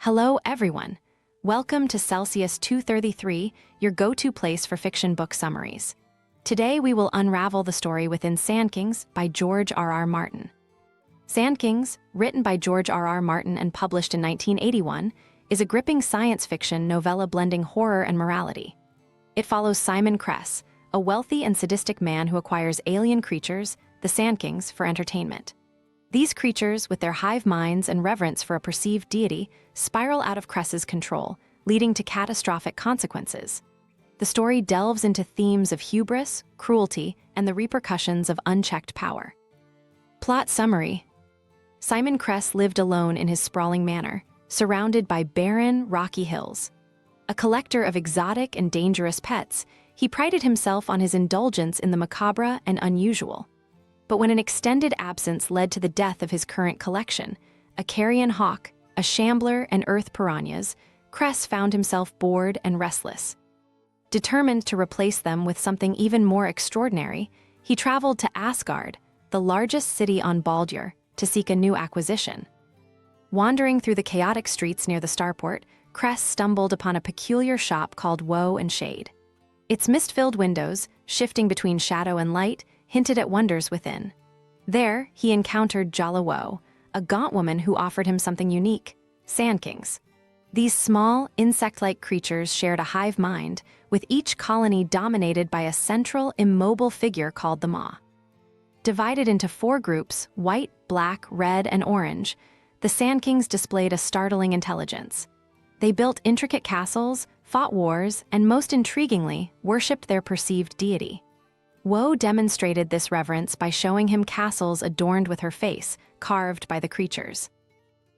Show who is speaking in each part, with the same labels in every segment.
Speaker 1: Hello, everyone. Welcome to Celsius 233, your go-to place for fiction book summaries. Today, we will unravel the story within Sandkings by George R.R. Martin. Sandkings, written by George R.R. Martin and published in 1981, is a gripping science fiction novella blending horror and morality. It follows Simon Kress, a wealthy and sadistic man who acquires alien creatures, the Sandkings, for entertainment. These creatures, with their hive minds and reverence for a perceived deity, spiral out of Kress's control, leading to catastrophic consequences. The story delves into themes of hubris, cruelty, and the repercussions of unchecked power. Plot summary: Simon Kress lived alone in his sprawling manor, surrounded by barren, rocky hills. A collector of exotic and dangerous pets, he prided himself on his indulgence in the macabre and unusual. But when an extended absence led to the death of his current collection, a carrion hawk, a shambler, and earth piranhas, Kress found himself bored and restless. Determined to replace them with something even more extraordinary, he traveled to Asgard, the largest city on Baldur, to seek a new acquisition. Wandering through the chaotic streets near the starport, Kress stumbled upon a peculiar shop called Woe and Shade. Its mist-filled windows, shifting between shadow and light, hinted at wonders within. There, he encountered Jala Woe, a gaunt woman who offered him something unique: Sandkings. These small, insect-like creatures shared a hive mind, with each colony dominated by a central, immobile figure called the Maw. Divided into 4 groups, white, black, red, and orange, the Sandkings displayed a startling intelligence. They built intricate castles, fought wars, and most intriguingly, worshipped their perceived deity. Woe demonstrated this reverence by showing him castles adorned with her face, carved by the creatures.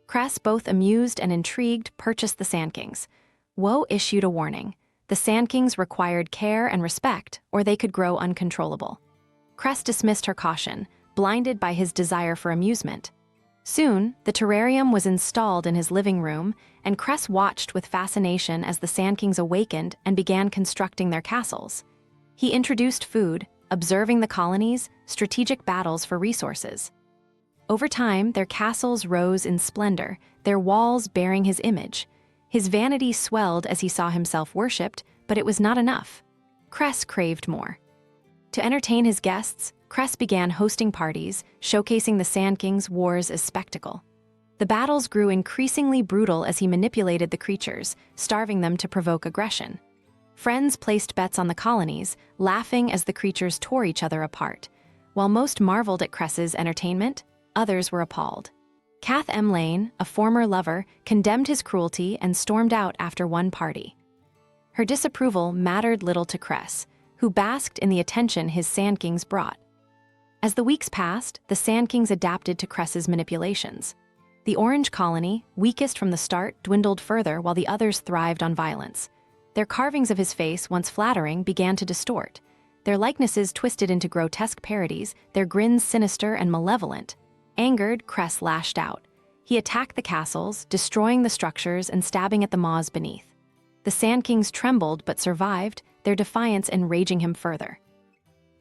Speaker 1: Kress, both amused and intrigued, purchased the Sandkings. Woe issued a warning: the Sandkings required care and respect, or they could grow uncontrollable. Kress dismissed her caution, blinded by his desire for amusement. Soon, the terrarium was installed in his living room, and Kress watched with fascination as the Sandkings awakened and began constructing their castles. He introduced food, observing the colonies, strategic battles for resources. Over time, their castles rose in splendor, their walls bearing his image. His vanity swelled as he saw himself worshipped, but it was not enough. Kress craved more. To entertain his guests, Kress began hosting parties, showcasing the Sandkings' wars as spectacle. The battles grew increasingly brutal as he manipulated the creatures, starving them to provoke aggression. Friends placed bets on the colonies, laughing as the creatures tore each other apart. While most marveled at Kress's entertainment, others were appalled. Kath M. Lane, a former lover, condemned his cruelty and stormed out after one party. Her disapproval mattered little to Kress, who basked in the attention his Sandkings brought. As the weeks passed, the Sandkings adapted to Kress's manipulations. The Orange Colony, weakest from the start, dwindled further while the others thrived on violence. Their carvings of his face, once flattering, began to distort. Their likenesses twisted into grotesque parodies, their grins sinister and malevolent. Angered, Kress lashed out. He attacked the castles, destroying the structures and stabbing at the maws beneath. The Sandkings trembled but survived, their defiance enraging him further.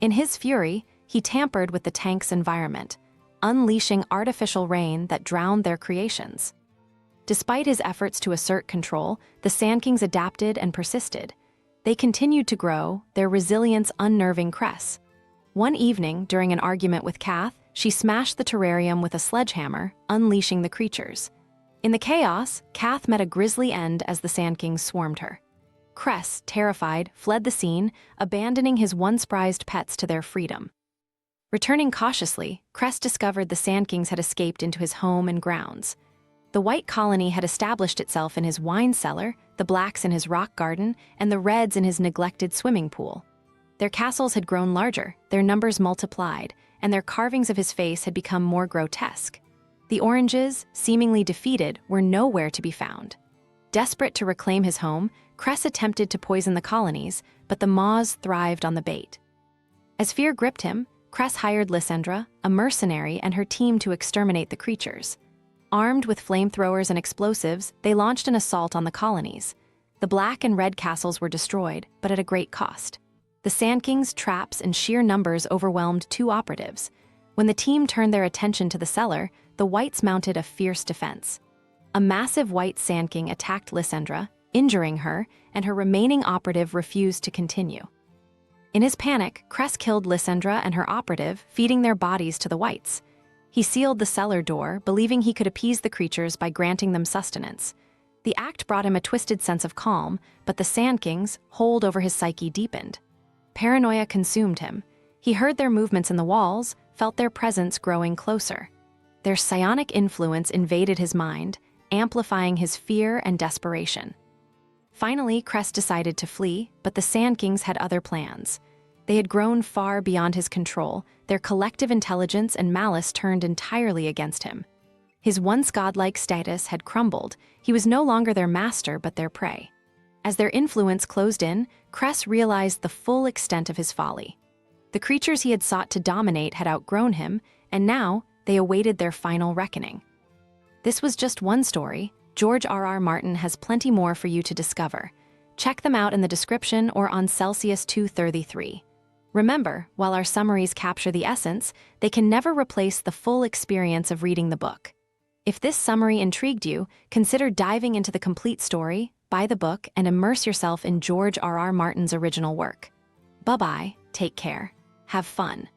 Speaker 1: In his fury, he tampered with the tank's environment, unleashing artificial rain that drowned their creations. Despite his efforts to assert control, the Sandkings adapted and persisted. They continued to grow, their resilience unnerving Kress. One evening, during an argument with Kath, she smashed the terrarium with a sledgehammer, unleashing the creatures. In the chaos, Kath met a grisly end as the Sandkings swarmed her. Kress, terrified, fled the scene, abandoning his once prized pets to their freedom. Returning cautiously, Kress discovered the Sandkings had escaped into his home and grounds. The white colony had established itself in his wine cellar, the blacks in his rock garden, and the reds in his neglected swimming pool. Their castles had grown larger, their numbers multiplied, and their carvings of his face had become more grotesque. The oranges, seemingly defeated, were nowhere to be found. Desperate to reclaim his home, Kress attempted to poison the colonies, but the maws thrived on the bait. As fear gripped him, Kress hired Lysandra, a mercenary, and her team to exterminate the creatures. Armed with flamethrowers and explosives, they launched an assault on the colonies. The black and red castles were destroyed, but at a great cost. The Sandkings' traps and sheer numbers overwhelmed 2 operatives. When the team turned their attention to the cellar, the whites mounted a fierce defense. A massive white Sandking attacked Lysandra, injuring her, and her remaining operative refused to continue. In his panic, Kress killed Lysandra and her operative, feeding their bodies to the whites. He sealed the cellar door, believing he could appease the creatures by granting them sustenance. The act brought him a twisted sense of calm, but the Sandking's hold over his psyche deepened. Paranoia consumed him. He heard their movements in the walls, felt their presence growing closer. Their psionic influence invaded his mind, amplifying his fear and desperation. Finally, Kress decided to flee, but the Sandkings had other plans. They had grown far beyond his control, their collective intelligence and malice turned entirely against him. His once godlike status had crumbled. He was no longer their master, but their prey. As their influence closed in, Kress realized the full extent of his folly. The creatures he had sought to dominate had outgrown him, and now they awaited their final reckoning. This was just one story. George R.R. Martin has plenty more for you to discover. Check them out in the description or on Celsius 233. Remember, while our summaries capture the essence, they can never replace the full experience of reading the book. If this summary intrigued you, consider diving into the complete story, buy the book, and immerse yourself in George R.R. Martin's original work. Bye-bye, take care, have fun.